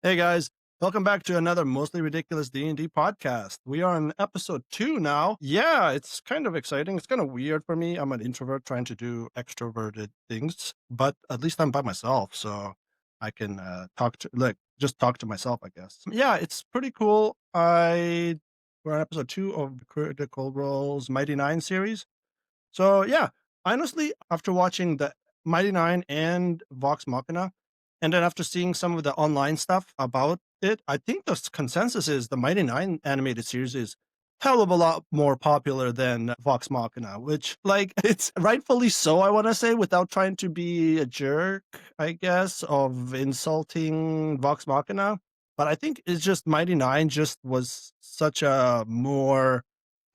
Hey guys, welcome back to another mostly ridiculous D&D podcast. We are on episode 2 now. Yeah, it's kind of exciting. It's kind of weird for me. I'm an introvert trying to do extroverted things, but at least I'm by myself, so I can just talk to myself, I guess. Yeah, it's pretty cool. We're on episode 2 of the Critical Role's Mighty Nine series. So yeah, honestly, after watching the Mighty Nine and Vox Machina, and then after seeing some of the online stuff about it, I think the consensus is the Mighty Nine animated series is hell of a lot more popular than Vox Machina, which like it's rightfully so, I want to say, without trying to be a jerk, I guess, of insulting Vox Machina. But I think it's just Mighty Nine just was such a more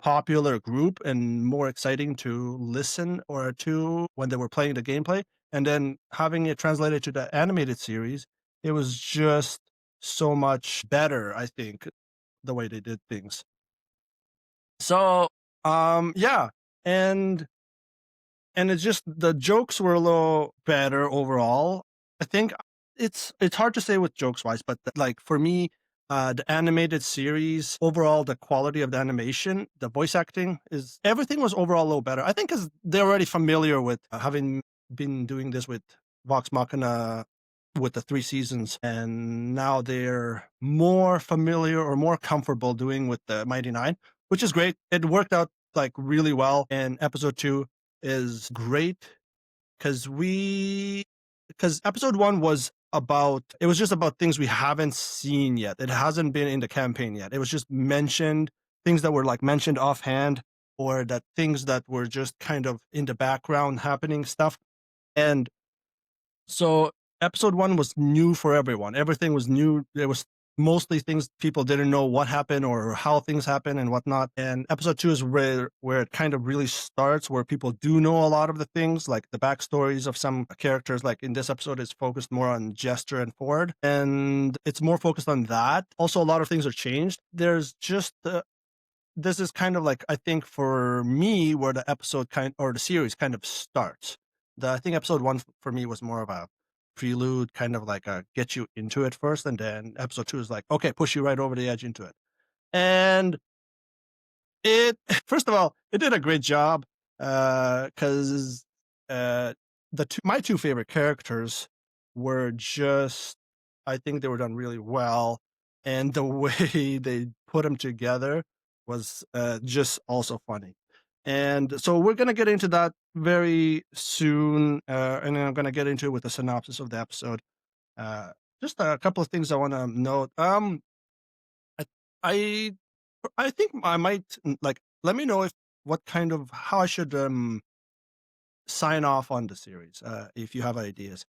popular group and more exciting to listen or to when they were playing the gameplay. And then having it translated to the animated series, it was just so much better, I think, the way they did things. So, yeah, and it's just the jokes were a little better overall. I think it's hard to say with jokes wise, but like for me, the animated series overall, the quality of the animation, the voice acting is everything was overall a little better. I think because they're already familiar with having been doing this with Vox Machina with the 3 seasons, and now they're more familiar or more comfortable doing with the Mighty Nine, which is great. It worked out like really well in episode 2 is great because episode 1 was just about things we haven't seen yet. It hasn't been in the campaign yet. It was just mentioned things that were like mentioned offhand or that things that were just kind of in the background happening stuff. And so episode 1 was new for everyone. Everything was new. There was mostly things people didn't know what happened or how things happen and whatnot. And episode 2 is where it kind of really starts, where people do know a lot of the things, like the backstories of some characters. Like in this episode, it's focused more on Jester and Ford, and it's more focused on that. Also, a lot of things are changed. There's just this is kind of like, I think for me, where the episode or the series kind of starts. I think episode 1 for me was more of a prelude, kind of like a get you into it first, and then episode 2 is like, okay, push you right over the edge into it. And it first of all, it did a great job because my two favorite characters were just, I think they were done really well, and the way they put them together was just also funny. And so we're gonna get into that very soon, and then I'm gonna get into it with the synopsis of the episode. Uh, just a couple of things I want to note. I I I think I might like let me know if what kind of how I should sign off on the series. If you have ideas,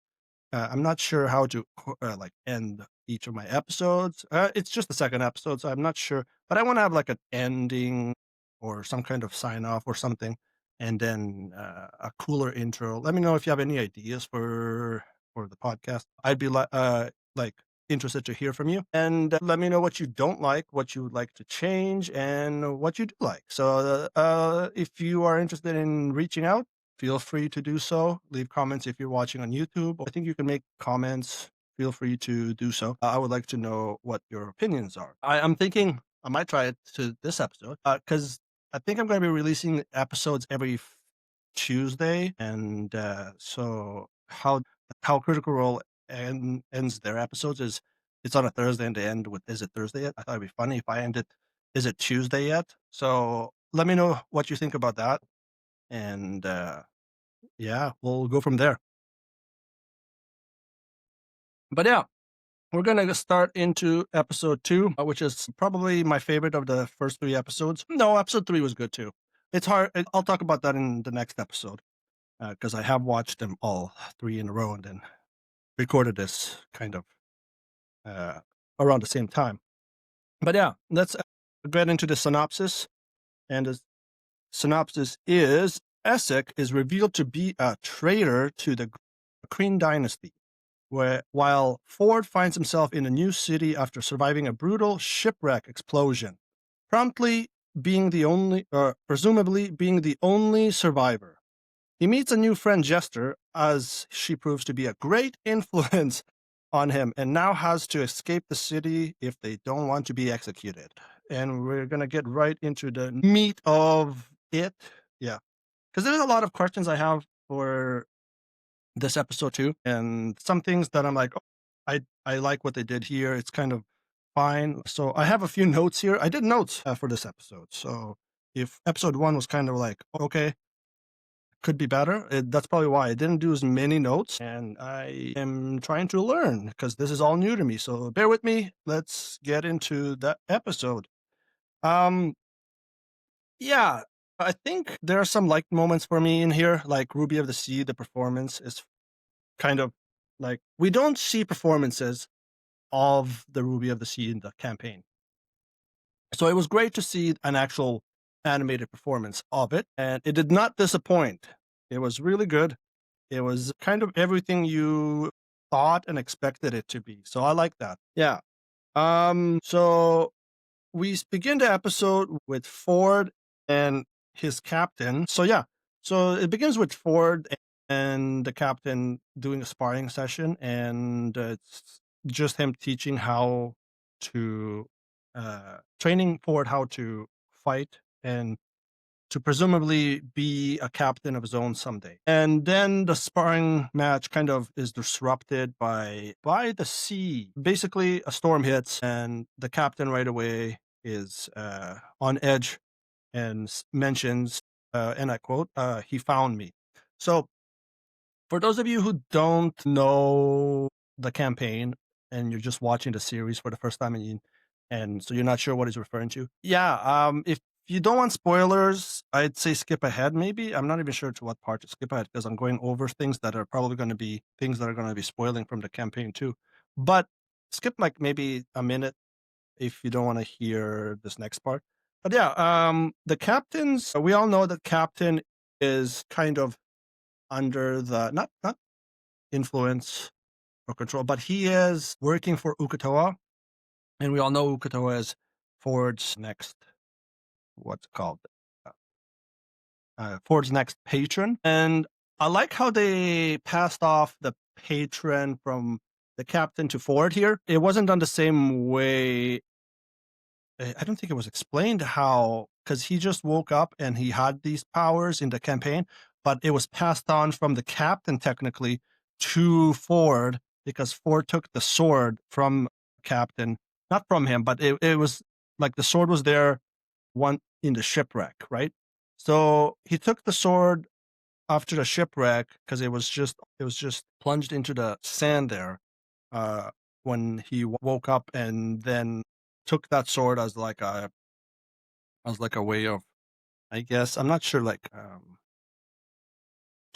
I'm not sure how to like end each of my episodes. It's just the second episode, so I'm not sure. But I want to have like an ending or some kind of sign off or something, and then a cooler intro. Let me know if you have any ideas for the podcast. I'd be like interested to hear from you, and let me know what you don't like, what you would like to change, and what you do like. So if you are interested in reaching out, feel free to do so. Leave comments if you're watching on YouTube. I think you can make comments. Feel free to do so. I would like to know what your opinions are. I'm thinking I might try it to this episode because I think I'm going to be releasing episodes every Tuesday, and so how Critical Role ends their episodes is it's on a Thursday and they end with "Is it Thursday yet?" I thought it'd be funny if I ended "Is it Tuesday yet?" So let me know what you think about that, and yeah, we'll go from there. But yeah, we're gonna start into episode 2, which is probably my favorite of the first 3 episodes. No, episode 3 was good too. It's hard. I'll talk about that in the next episode because I have watched them all 3 in a row and then recorded this kind of uh, around the same time. But yeah, let's get into the synopsis. And the synopsis is Essek is revealed to be a traitor to the Kryn dynasty, while Ford finds himself in a new city after surviving a brutal shipwreck explosion, promptly presumably being the only survivor. He meets a new friend, Jester, as she proves to be a great influence on him and now has to escape the city if they don't want to be executed. And we're going to get right into the meat of it. Yeah. Because there's a lot of questions I have for this episode too. And some things that I'm like, oh, I like what they did here. It's kind of fine. So I have a few notes here. I did notes for this episode. So if episode 1 was kind of like, okay, could be better. That's probably why I didn't do as many notes, and I am trying to learn because this is all new to me. So bear with me. Let's get into that episode. Um, yeah, I think there are some liked moments for me in here, like Ruby of the Sea. The performance is kind of like we don't see performances of the Ruby of the Sea in the campaign. So it was great to see an actual animated performance of it, and it did not disappoint. It was really good. It was kind of everything you thought and expected it to be. So I like that. Yeah. So we begin the episode with Ford and his captain. So yeah. So it begins with Ford and the captain doing a sparring session, and it's just him teaching how to training Ford how to fight and to presumably be a captain of his own someday. And then the sparring match kind of is disrupted by the sea. Basically, a storm hits, and the captain right away is on edge and mentions, and I quote, "He found me." So, for those of you who don't know the campaign and you're just watching the series for the first time and so you're not sure what he's referring to, yeah, if you don't want spoilers, I'd say skip ahead maybe. I'm not even sure to what part to skip ahead because I'm going over things that are probably going to be things that are going to be spoiling from the campaign too. But skip like maybe a minute if you don't want to hear this next part. But yeah, the captains, we all know that captain is kind of under the not influence or control, but he is working for Ukatoa, and we all know Ukatoa is Ford's next what's it called Ford's next patron. And I like how they passed off the patron from the captain to Ford here. It wasn't done the same way. I don't think it was explained how, because he just woke up and he had these powers in the campaign, but it was passed on from the captain technically to Ford because Ford took the sword from captain, not from him, but it was like the sword was there one in the shipwreck, right? So he took the sword after the shipwreck because it was just plunged into the sand there uh, when he woke up, and then took that sword as like a way of, I guess I'm not sure, like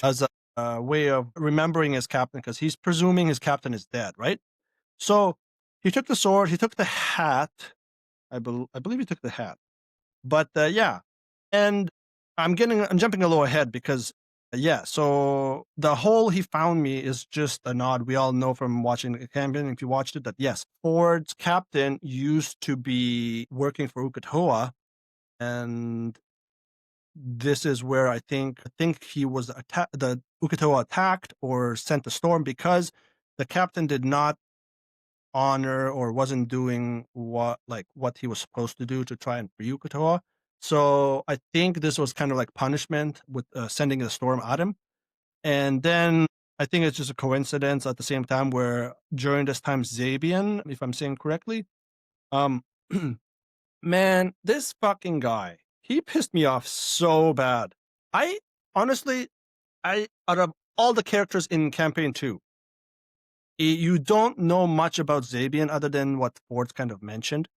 as a way of remembering his captain because he's presuming his captain is dead, right? So he took the sword, he took the hat. I believe he took the hat. But yeah, and I'm jumping a little ahead because yeah, so the whole "he found me" is just a nod. We all know from watching the campaign, if you watched it, that yes, Ford's captain used to be working for Ukatoa, and this is where I think he was the Ukatoa attacked or sent the storm because the captain did not honor or wasn't doing what he was supposed to do to try and free Ukatoa. So I think this was kind of like punishment with sending the storm at him. And then I think it's just a coincidence at the same time where during this time Zabian, if I'm saying correctly, um, man, this fucking guy, he pissed me off so bad. I honestly, I out of all the characters in campaign 2, you don't know much about Zabian other than what Ford's kind of mentioned.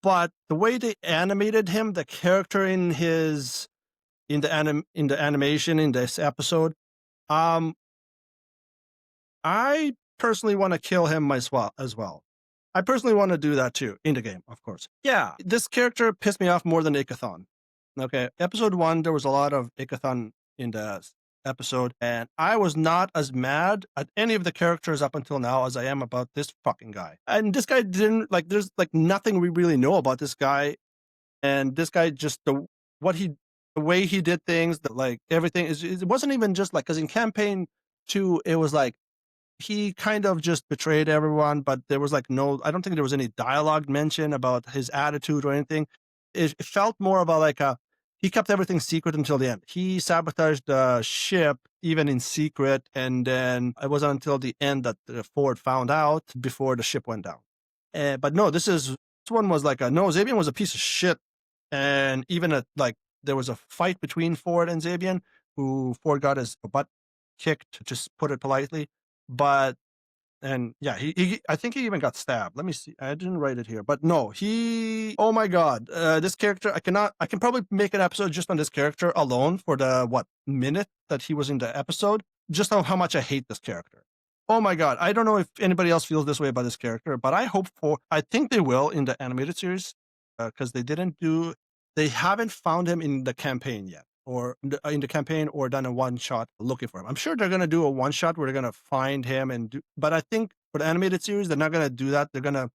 But the way they animated him, the character in the animation in this episode, um, I personally want to kill him as well. I personally want to do that too in the game, of course. Yeah, this character pissed me off more than Ikathon. Okay, episode 1, there was a lot of Ikathon in the episode, and I was not as mad at any of the characters up until now as I am about this fucking guy. And this guy didn't like. There's like nothing we really know about this guy, and this guy just the way he did things, like everything is. It wasn't even just like because in campaign 2, it was like he kind of just betrayed everyone, but there was like no, I don't think there was any dialogue mentioned about his attitude or anything. It felt more about like he kept everything secret until the end. He sabotaged the ship even in secret, and then it wasn't until the end that Ford found out before the ship went down. But no, this one was like no, Zabian was a piece of shit, and even like there was a fight between Ford and Zabian, who Ford got his butt kicked, to just put it politely. But and yeah, he I think he even got stabbed. Let me see. I didn't write it here, but no, oh my god, this character, I can probably make an episode just on this character alone for the minute that he was in the episode, just how much I hate this character. Oh my god, I don't know if anybody else feels this way about this character, but I think they will in the animated series, because they haven't found him in the campaign yet, or in the campaign, or done a one shot looking for him. I'm sure they're gonna do a one shot where they're gonna find him but I think for the animated series, they're not gonna do that. They're gonna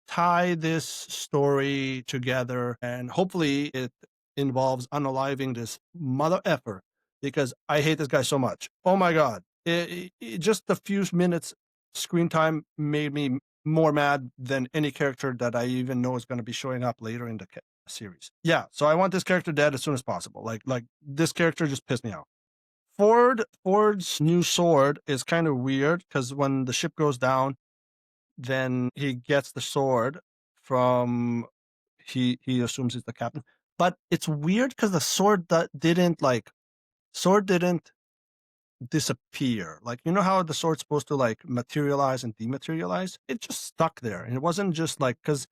tie this story together, and hopefully it involves unaliving this mother effer, because I hate this guy so much. Oh my god. Just a few minutes screen time made me more mad than any character that I even know is going to be showing up later in the series. Yeah, so I want this character dead as soon as possible. Like this character just pissed me off. Ford's new sword is kind of weird, because when the ship goes down, then he gets the sword from he assumes it's the captain. But it's weird because the sword didn't disappear. Like, you know how the sword's supposed to like materialize and dematerialize? It just stuck there. And it wasn't just like because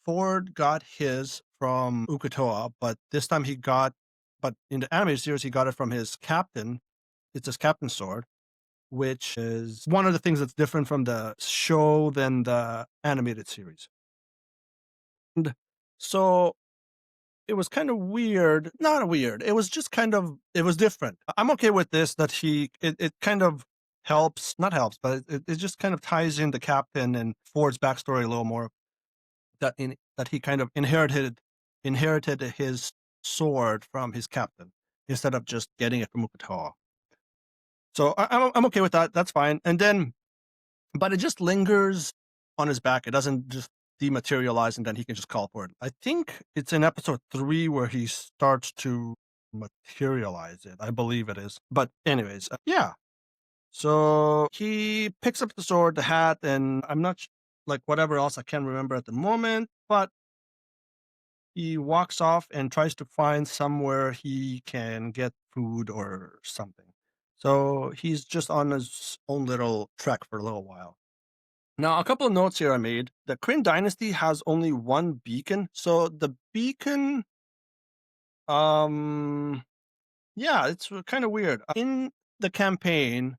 Ford got his from Ukutoa, but this time but in the animated series he got it from his captain. It's his captain's sword, which is one of the things that's different from the show than the animated series. And so it was kind of weird. Not weird. It was just it was different. I'm okay with this, that it kind of helps, not helps, but it just kind of ties in the captain and Ford's backstory a little more, that he kind of inherited his sword from his captain instead of just getting it from Ukutoa. So I'm okay with that. That's fine. And then, but it just lingers on his back. It doesn't just dematerialize and then he can just call for it. I think it's in episode 3 where he starts to materialize it. I believe it is. But anyways, yeah. So he picks up the sword, the hat, and I'm not like whatever else I can't remember at the moment, but he walks off and tries to find somewhere he can get food or something. So he's just on his own little trek for a little while. Now, a couple of notes here I made. The Kryn Dynasty has only one beacon. So the beacon, yeah, it's kind of weird. In the campaign,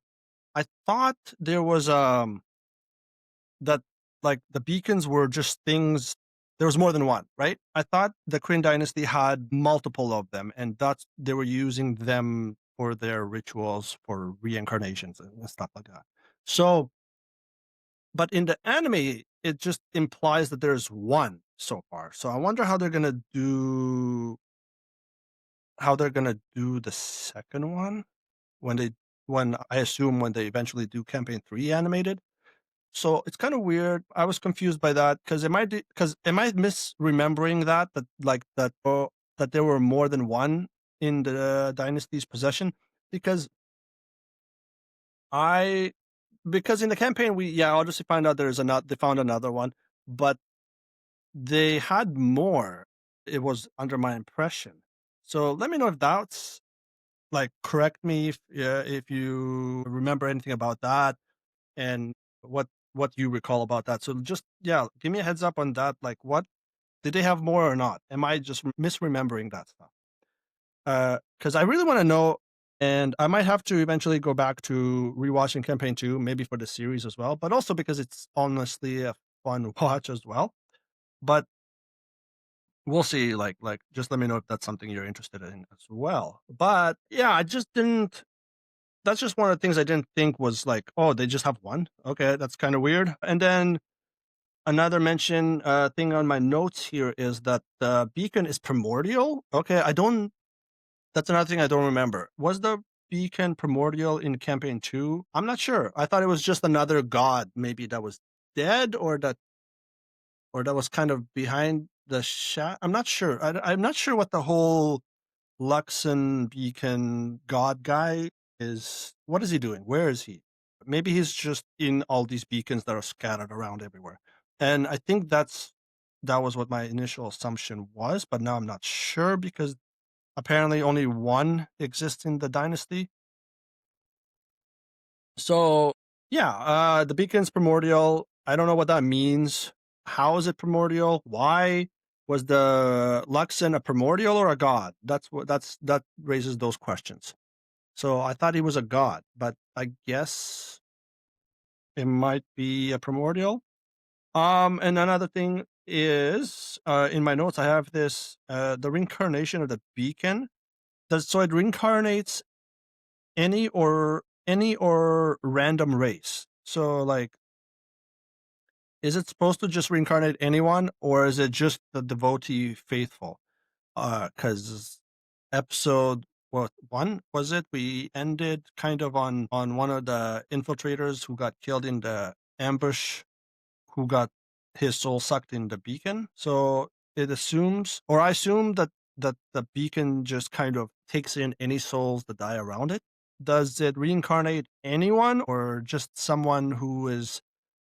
I thought there was that like the beacons were just things. There was more than one, right? I thought the Kryn Dynasty had multiple of them, and they were using them for their rituals for reincarnations and stuff like that. So, but in the anime, it just implies that there's one so far. So I wonder how they're gonna do the second one when I assume when they eventually do campaign 3 animated. So it's kind of weird. I was confused by that, because am I misremembering that there were more than one in the dynasty's possession? Because I because in the campaign we obviously find out they found another one, but they had more. It was under my impression. So let me know if that's like, correct me if you remember anything about that, and what you recall about that. So just give me a heads up on that. Like, what did they have more or not? Am I just misremembering that stuff? Because I really want to know, and I might have to eventually go back to rewatching campaign 2, maybe for the series as well, but also because it's honestly a fun watch as well. But we'll see. Like, just let me know if that's something you're interested in as well. But yeah, I just didn't. That's just one of the things I didn't think was like, oh, they just have one. Okay, that's kind of weird. And then another thing on my notes here is that the beacon is primordial. Okay, I don't. That's another thing I don't remember. Was the beacon primordial in campaign 2? I'm not sure. I thought it was just another god maybe that was dead or that was kind of behind the I'm not sure. I'm not sure what the whole Luxon beacon god guy is. What is he doing? Where is he? Maybe he's just in all these beacons that are scattered around everywhere. And I think that was what my initial assumption was, but now I'm not sure because apparently only one exists in the dynasty. So yeah, the beacon's primordial. I don't know what that means. How is it primordial? Why was the Luxon a primordial or a god? That raises those questions. So I thought he was a god, but I guess it might be a primordial. And another thing is, in my notes, I have this the reincarnation of the beacon. So it reincarnates any or random race. So like, is it supposed to just reincarnate anyone, or is it just the devotee faithful? Because episode what one was it? We ended kind of on one of the infiltrators who got killed in the ambush, who got his soul sucked in the beacon. So it assumes, or I assume that the beacon just kind of takes in any souls that die around it. Does it reincarnate anyone, or just someone who is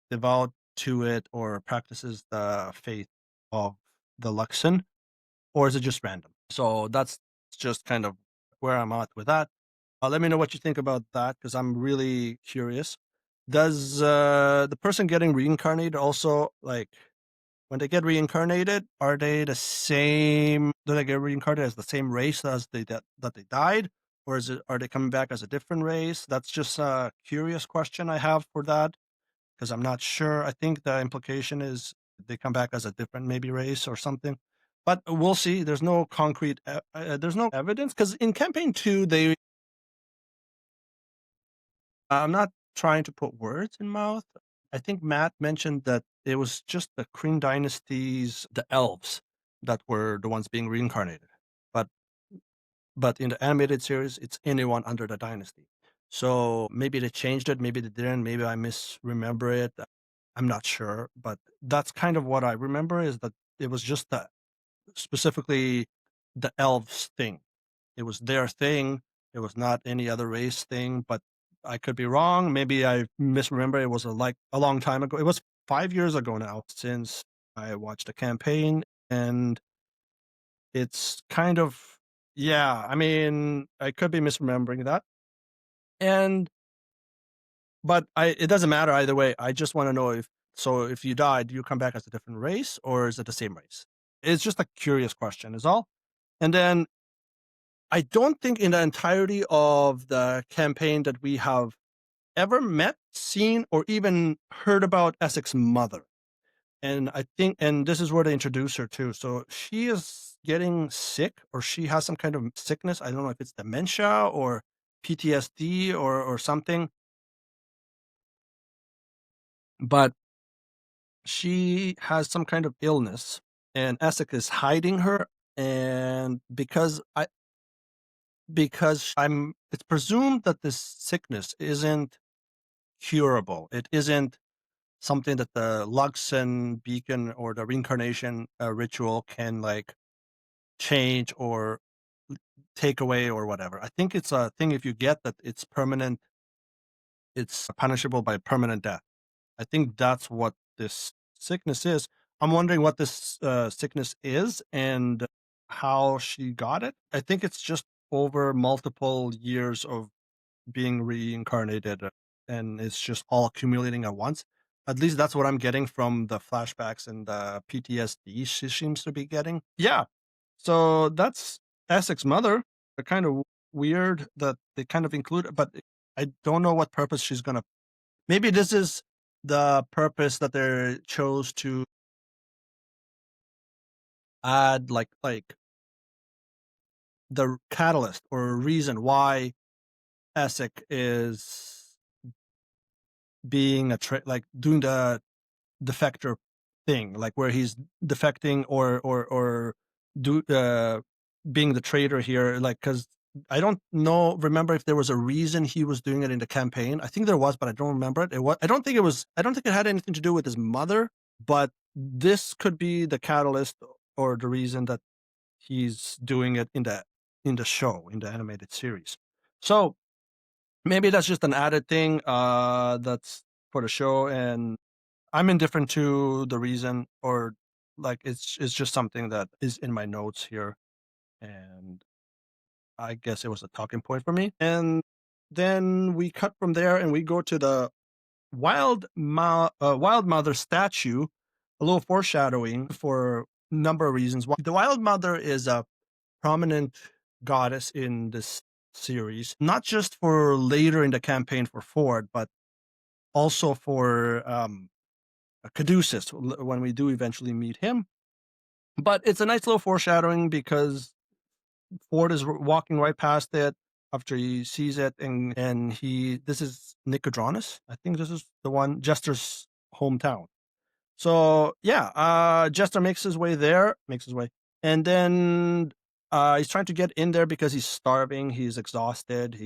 devout to it or practices the faith of the Luxon, or is it just random? So that's just kind of where I'm at with that. Let me know what you think about that because I'm really curious. Does the person getting reincarnated also, like, when they get reincarnated, are they the same? Do they get reincarnated as the same race as that they died, or are they coming back as a different race? That's just a curious question I have for that because I'm not sure. I think the implication is they come back as a different maybe race or something. But we'll see. There's no concrete. There's no evidence because in campaign 2, they. I'm not trying to put words in mouth. I think Matt mentioned that it was just the Kryn dynasties, the elves, that were the ones being reincarnated. But in the animated series, it's anyone under the dynasty. So maybe they changed it, maybe they didn't, maybe I misremember it. I'm not sure, but that's kind of what I remember is that it was just specifically the elves thing. It was their thing. It was not any other race thing, but I could be wrong. Maybe I misremember. It was a long time ago. It was 5 years ago now since I watched the campaign, and it's kind of, yeah. I mean, I could be misremembering that, and but it doesn't matter either way. I just want to know if you died, do you come back as a different race or is it the same race? It's just a curious question, is all. And then I don't think in the entirety of the campaign that we have ever met, seen, or even heard about Essek's mother. And I think, and this is where they introduce her too. So she is getting sick, or she has some kind of sickness. I don't know if it's dementia or PTSD or something, but she has some kind of illness, and Essek is hiding her. And it's presumed that this sickness isn't curable. It isn't something that the Luxon beacon or the reincarnation ritual can like change or take away or whatever. I think it's a thing if you get that it's permanent, it's punishable by permanent death. I think that's what this sickness is. I'm wondering what this sickness is and how she got it. I think it's just over multiple years of being reincarnated, and it's just all accumulating at once. At least that's what I'm getting from the flashbacks and the PTSD she seems to be getting. Yeah. So that's Essek's mother. Kind of weird that they kind of include, but I don't know what purpose she's gonna. Maybe this is the purpose that they chose to add, like the catalyst or reason why Essek is being like doing the defector thing, like where he's defecting or do being the traitor here, like because I don't know remember if there was a reason he was doing it in the campaign. I think there was, but I don't remember it. I don't think it had anything to do with his mother, but this could be the catalyst or the reason that he's doing it in the show, in the animated series. So maybe that's just an added thing that's for the show, and I'm indifferent to the reason, or like it's just something that is in my notes here, and I guess it was a talking point for me. And then we cut from there and we go to the Wild Mother statue, a little foreshadowing for a number of reasons. The Wild Mother is a prominent goddess in this series, not just for later in the campaign for Ford, but also for Caduceus when we do eventually meet him. But it's a nice little foreshadowing because Ford is walking right past it after he sees it, and this is Nicodranus. I think this is the one, Jester's hometown. So yeah, Jester makes his way there, and then he's trying to get in there because he's starving, he's exhausted,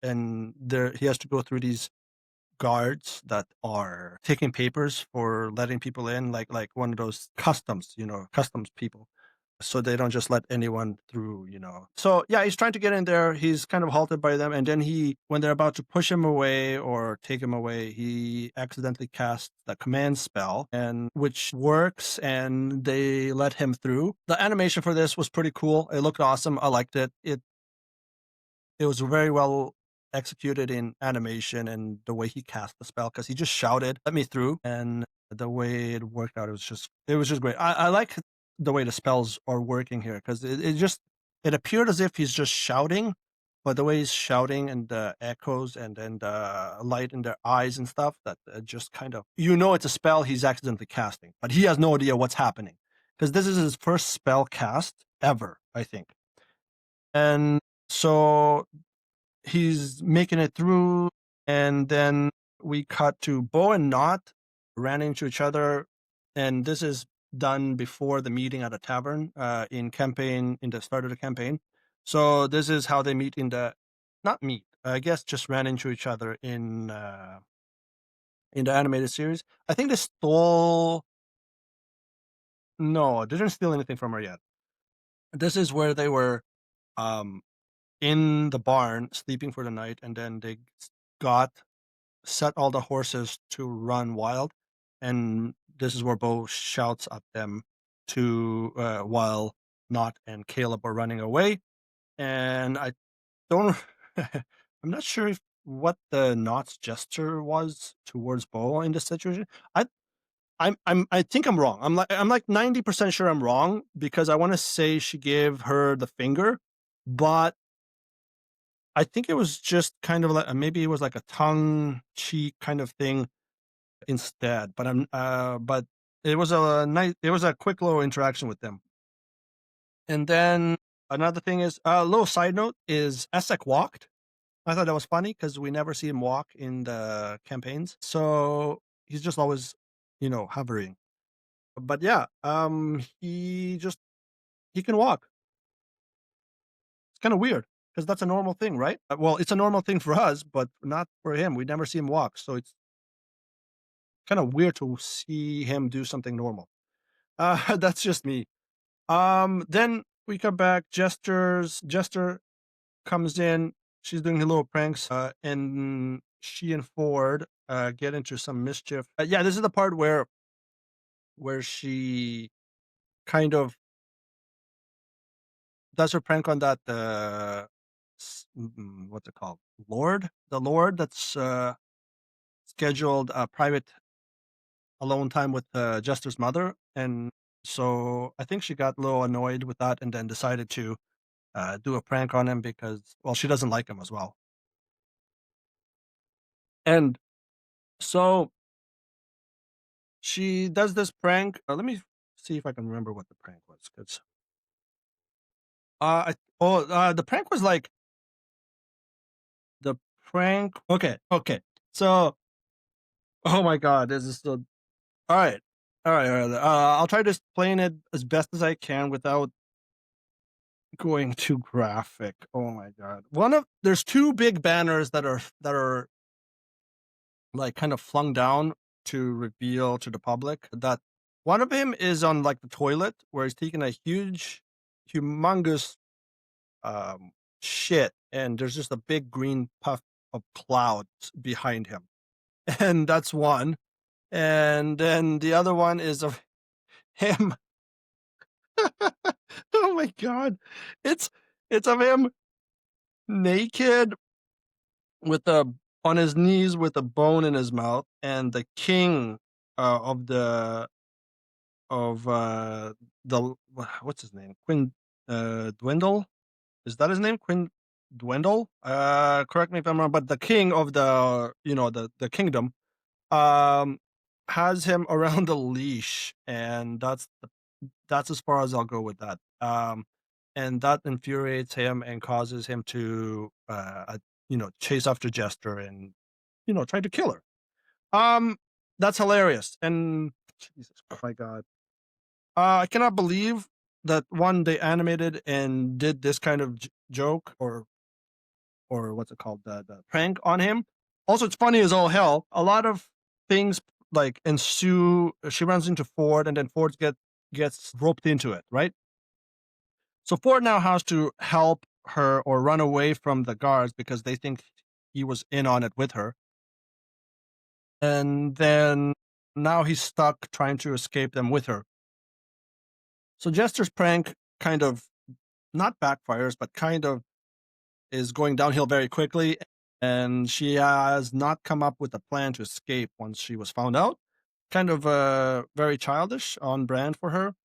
and there he has to go through these guards that are taking papers for letting people in, like one of those customs people, so they don't just let anyone through. So yeah, he's trying to get in there. He's kind of halted by them, and then when they're about to push him away or take him away, he accidentally casts the command spell, and which works, and they let him through. The animation for this was pretty cool. It looked awesome. I liked it. It was very well executed in animation and the way he cast the spell, because he just shouted, "Let me through," and the way it worked out, it was just great. I like the way the spells are working here, because it appeared as if he's just shouting, but the way he's shouting and the echoes and then the light in their eyes and stuff, that just kind of, it's a spell he's accidentally casting, but he has no idea what's happening, because this is his first spell cast ever, I think. And so he's making it through, and then we cut to Bo and Not ran into each other, and this is done before the meeting at a tavern in the start of the campaign. So this is how they meet not meet, I guess, just ran into each other in the animated series. I think they stole. No, they didn't steal anything from her yet. This is where they were um in the barn sleeping for the night, and then they got set all the horses to run wild, and this is where Bo shouts at them to while Not and Caleb are running away. And I don't I'm not sure what the Not's gesture was towards Bo in this situation. I I think I'm wrong. I'm like 90% sure I'm wrong, because I want to say she gave her the finger, but I think it was just kind of like, maybe it was like a tongue cheek kind of thing instead. But it was a quick little interaction with them. And then another thing is, a little side note is Essek walked. I thought that was funny because we never see him walk in the campaigns. So he's just always, hovering. But yeah, he can walk. It's kind of weird because that's a normal thing, right? Well, it's a normal thing for us, but not for him. We never see him walk. So it's kind of weird to see him do something normal. That's just me. Then we come back. Jester comes in. She's doing her little pranks, and she and Ford get into some mischief. Yeah, this is the part where she kind of does her prank on that. What's it called? The Lord that's scheduled a private alone time with Jester's mother, and so I think she got a little annoyed with that, and then decided to do a prank on him because, well, she doesn't like him as well. And so she does this prank. Let me see if I can remember what the prank was. Cause, the prank was like the prank. Okay. So, oh my God, this is so. All right, all right. I'll try to explain it as best as I can without going too graphic. Oh my god. There's two big banners that are like kind of flung down to reveal to the public that one of him is on like the toilet where he's taking a humongous um shit, and there's just a big green puff of clouds behind him. And that's one. And then the other one is of him. Oh my god. It's it's of him naked with a on his knees with a bone in his mouth, and the king of the what's his name? Quinn Dwindle? Is that his name? Quinn Dwindle? Correct me if I'm wrong, but the king of the kingdom um has him around the leash, and that's as far as I'll go with that. And that infuriates him and causes him to chase after Jester and try to kill her. That's hilarious. And Jesus Christ, my God. I cannot believe that one they animated and did this kind of joke or what's it called, the prank on him. Also, it's funny as all hell. A lot of things like ensue. She runs into Ford, and then Ford gets roped into it, right? So Ford now has to help her or run away from the guards because they think he was in on it with her. And then now he's stuck trying to escape them with her. So Jester's prank kind of not backfires, but kind of is going downhill very quickly. And she has not come up with a plan to escape once she was found out. Kind of very childish, on brand for her.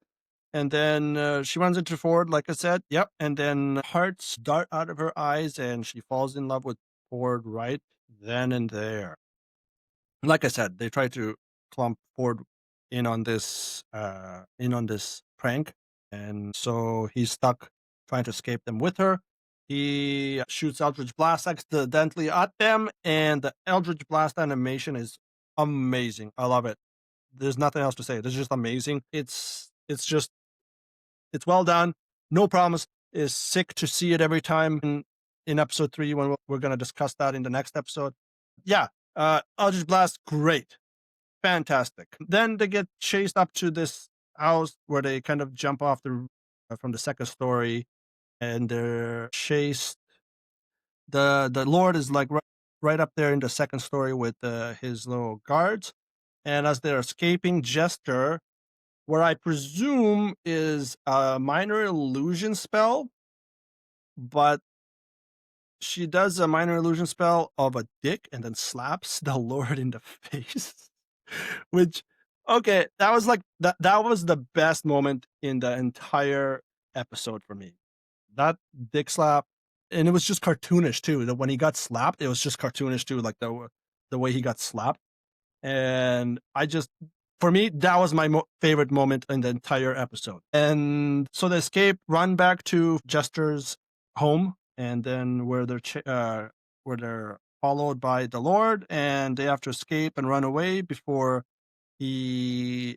And then she runs into Ford, like I said. Yep. And then hearts dart out of her eyes, and she falls in love with Ford right then and there. Like I said, they try to clump Ford in on this prank, and so he's stuck trying to escape them with her. He shoots Eldritch Blast accidentally at them, and the Eldritch Blast animation is amazing. I love it. There's nothing else to say. It's just amazing. It's well done. No promise. Is sick to see it every time in episode 3 when we're going to discuss that in the next episode. Yeah, Eldritch Blast, great, fantastic. Then they get chased up to this house where they kind of jump off from the second story, and they're chased. The Lord is like right up there in the second story with his little guards, and as they're escaping, Jester, where I presume is a minor illusion spell, but she does a minor illusion spell of a dick and then slaps the Lord in the face. Which, okay, that was the best moment in the entire episode for me. That dick slap, and it was just cartoonish too. That when he got slapped, it was just cartoonish too, like the way he got slapped. And for me, that was my favorite moment in the entire episode. And so they escape, run back to Jester's home, and then where they're followed by the Lord, and they have to escape and run away before he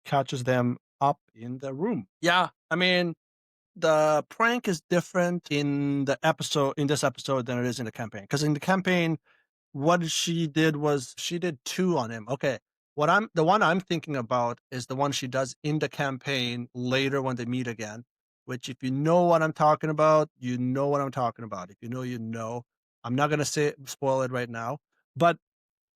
catches them up in the room. Yeah, I mean, the prank is different in this episode than it is in the campaign. Because in the campaign, what she did was she did 2 on him. Okay. The one I'm thinking about is the one she does in the campaign later when they meet again, which if you know what I'm talking about, you know what I'm talking about. If you know, you know. I'm not going to spoil it right now, but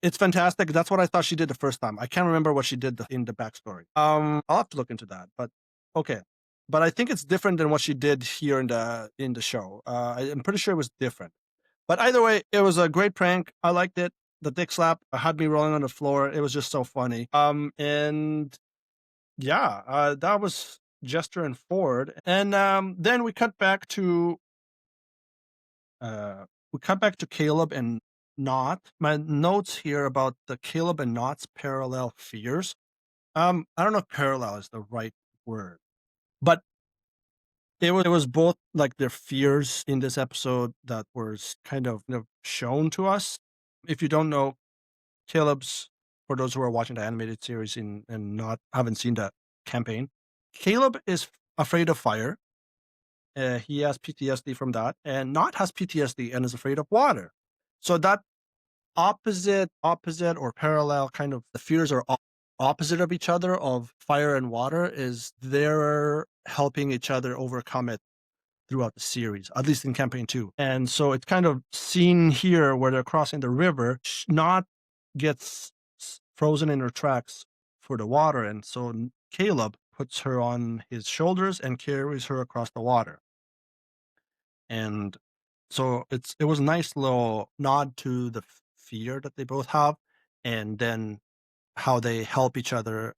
it's fantastic. That's what I thought she did the first time. I can't remember what she did in the backstory. I'll have to look into that, but okay. But I think it's different than what she did here in the show. I'm pretty sure it was different. But either way, it was a great prank. I liked it. The dick slap had me rolling on the floor. It was just so funny. And yeah, that was Jester and Ford. And then we cut back to Caleb and Not. My notes here about the Caleb and Not's parallel fears. I don't know if parallel is the right word, but it was both like their fears in this episode that was kind of shown to us. If you don't know, Caleb's, for those who are watching the animated series and not haven't seen that campaign, Caleb is afraid of fire. He has PTSD from that, and Not has PTSD and is afraid of water. So that opposite or parallel kind of the fears are opposite of each other of fire and water is they're helping each other overcome it throughout the series, at least in campaign 2. And so it's kind of seen here where they're crossing the river. Not gets frozen in her tracks for the water, and so Caleb puts her on his shoulders and carries her across the water. And so it was a nice little nod to the fear that they both have, and then how they help each other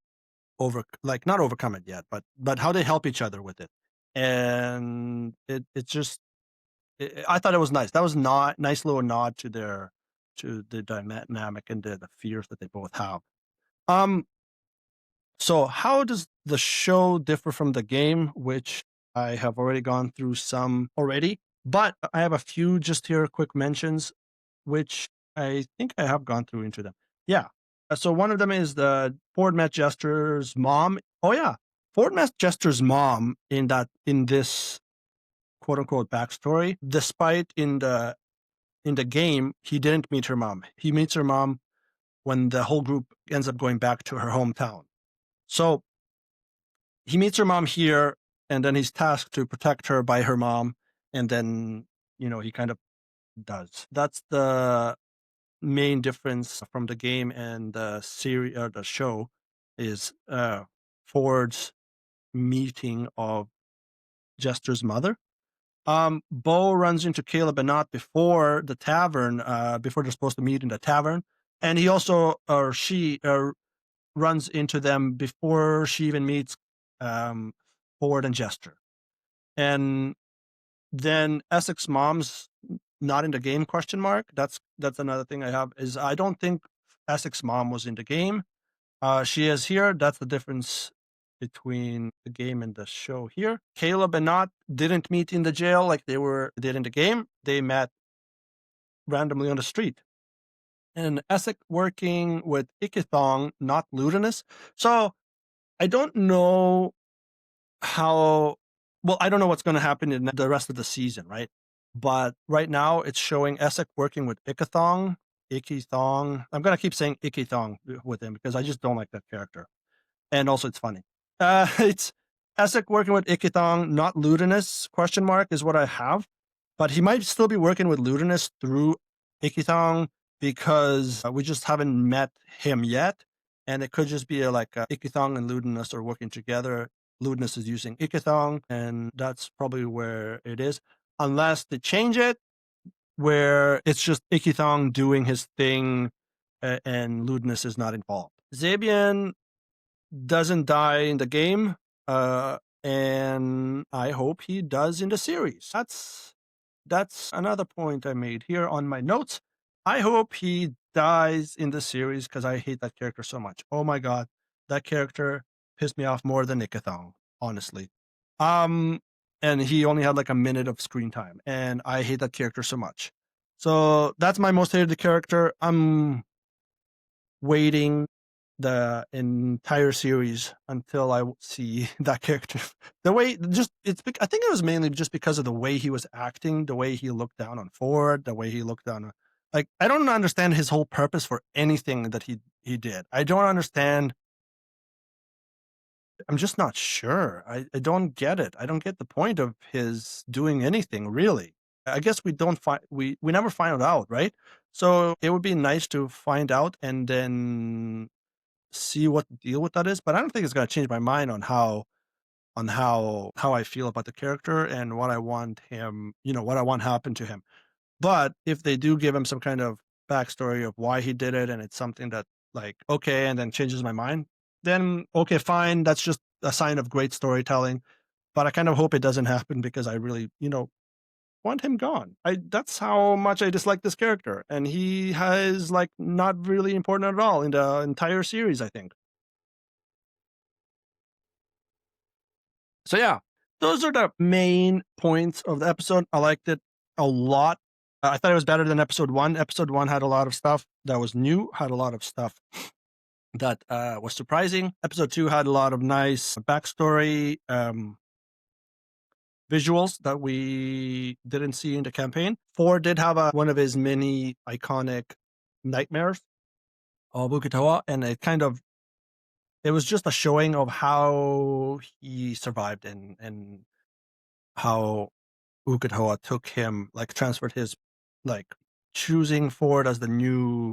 not overcome it yet, but how they help each other with it. And it's just I thought it was nice. That was not nice little nod to the dynamic and the fears that they both have. So how does the show differ from the game, which I have already gone through some already, but I have a few just here quick mentions, which I think I have gone through into them. Yeah. So one of them is the Ford met Jester's mom. Oh yeah. Ford met Jester's mom in this quote unquote backstory, despite in the game, he didn't meet her mom. He meets her mom when the whole group ends up going back to her hometown. So he meets her mom here, and then he's tasked to protect her by her mom, and then he kind of does. That's the main difference from the game and the series or the show is Ford's meeting of Jester's mother. Bo runs into Caleb and Not before the tavern, before they're supposed to meet in the tavern, and he also or she runs into them before she even meets Ford and Jester. And then Essek's mom's not in the game ? That's another thing I have is I don't think Essek's mom was in the game. She is here. That's the difference between the game and the show here. Caleb and Not didn't meet in the jail like they did in the game. They met randomly on the street. And Essek working with Ikithong, not Ludinus. So I don't know I don't know what's going to happen in the rest of the season, right? But right now it's showing Essek working with Ikithong. I'm going to keep saying Ikithong with him because I just don't like that character. And also it's funny. It's Essek working with Ikithong, not Ludinus, ? Is what I have. But he might still be working with Ludinus through Ikithong because we just haven't met him yet. And it could just be like Ikithong and Ludinus are working together. Ludinus is using Ikithong, and that's probably where it is. Unless they change it, where it's just Ikithong doing his thing and Ludinus is not involved. Zabian doesn't die in the game, and I hope he does in the series. That's another point I made here on my notes. I hope he dies in the series because I hate that character so much. Oh my god, that character pissed me off more than Ikathong, honestly. And he only had like a minute of screen time, and I hate that character so much. So that's my most hated character. I'm waiting the entire series until I see that character. The way I think it was mainly just because of the way he was acting, the way he looked down on Ford, the way he looked down on, like, I don't understand his whole purpose for anything that he did. I don't understand. I'm just not sure. I don't get it. I don't get the point of his doing anything really. I guess we never find out, right? So it would be nice to find out and then see what the deal with that is, but I don't think it's going to change my mind on how I feel about the character and what I want him, what I want happen to him. But if they do give him some kind of backstory of why he did it and it's something that, like, okay, and then changes my mind, then okay, fine, that's just a sign of great storytelling. But I kind of hope it doesn't happen because I really, want him gone. That's how much I dislike this character, and he has like not really important at all in the entire series, I think. So yeah, those are the main points of the episode. I liked it a lot. I thought it was better than episode 1. Episode 1 had a lot of stuff that was new, had a lot of stuff that was surprising. Episode 2 had a lot of nice backstory. visuals that we didn't see in the campaign. 4 did have one of his many iconic nightmares of Ukitawa, and it was just a showing of how he survived and how Ukitawa took him, like transferred his, like choosing Ford as the new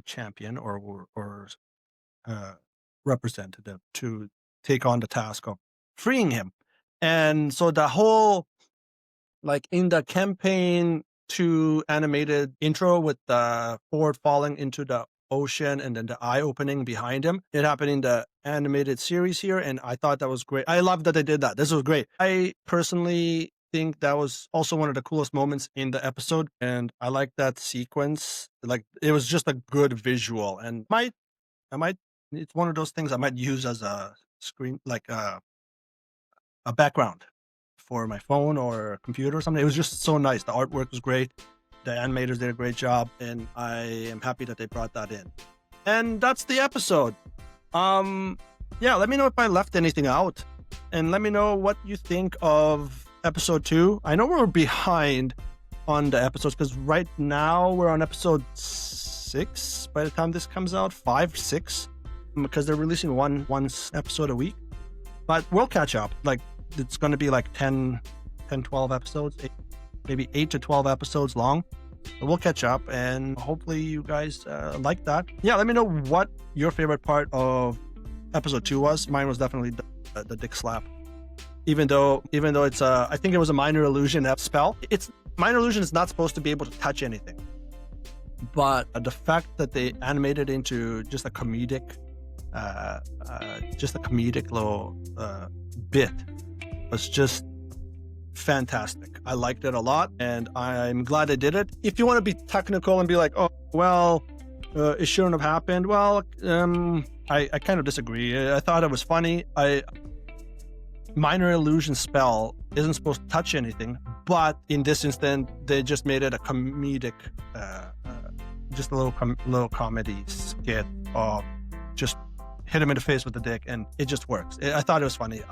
champion or representative to take on the task of freeing him. And so the whole, like in the campaign 2 animated intro with the Ford falling into the ocean and then the eye opening behind him, it happened in the animated series here, and I thought that was great. I love that they did that. This was great. I personally think that was also one of the coolest moments in the episode, and I like that sequence. Like, it was just a good visual, and I might it's one of those things I might use as a screen, like a background for my phone or computer or something. It was just so nice. The artwork was great. The animators did a great job, and I am happy that they brought that in. And that's the episode. Yeah, let me know if I left anything out, and let me know what you think of episode 2. I know we're behind on the episodes because right now we're on episode 6 by the time this comes out, 5, 6, because they're releasing one episode a week. But we'll catch up. Like, it's going to be like 10, 12 episodes, maybe 8 to 12 episodes long. But we'll catch up, and hopefully you guys like that. Yeah, let me know what your favorite part of episode 2 was. Mine was definitely the dick slap. Even though it's I think it was a minor illusion spell. Minor illusion is not supposed to be able to touch anything. But the fact that they animated into just a comedic little bit was just fantastic. I liked it a lot, and I'm glad I did it. If you want to be technical and be like, oh, well, it shouldn't have happened. Well, I kind of disagree. I thought it was funny. Minor illusion spell isn't supposed to touch anything, but in this instance, they just made it a comedic, just a little comedy skit of just hit him in the face with the dick, and it just works. I thought it was funny.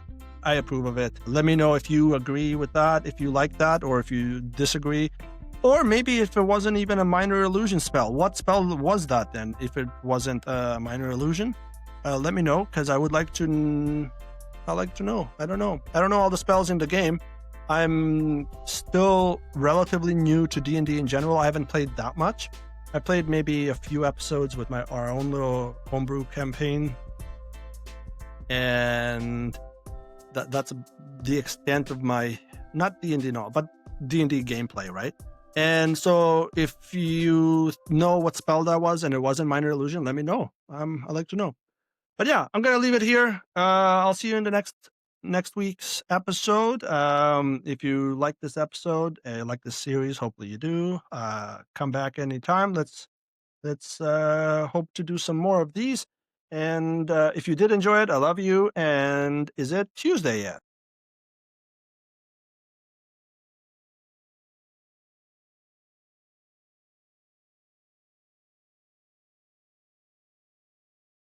I approve of it. Let me know if you agree with that, if you like that, or if you disagree. Or maybe if it wasn't even a minor illusion spell. What spell was that then, if it wasn't a minor illusion? Let me know, because I would like to know. I don't know all the spells in the game. I'm still relatively new to D&D in general. I haven't played that much. I played maybe a few episodes with our own little homebrew campaign, and that's the extent of my, not D&D, no, but D&D gameplay, right? And so if you know what spell that was and it wasn't minor illusion, let me know. I'd like to know. But yeah, I'm gonna leave it here. I'll see you in the next week's episode. If you like this episode, like this series, hopefully you do. Come back anytime. Let's hope to do some more of these. And if you did enjoy it, I love you. And is it Tuesday yet?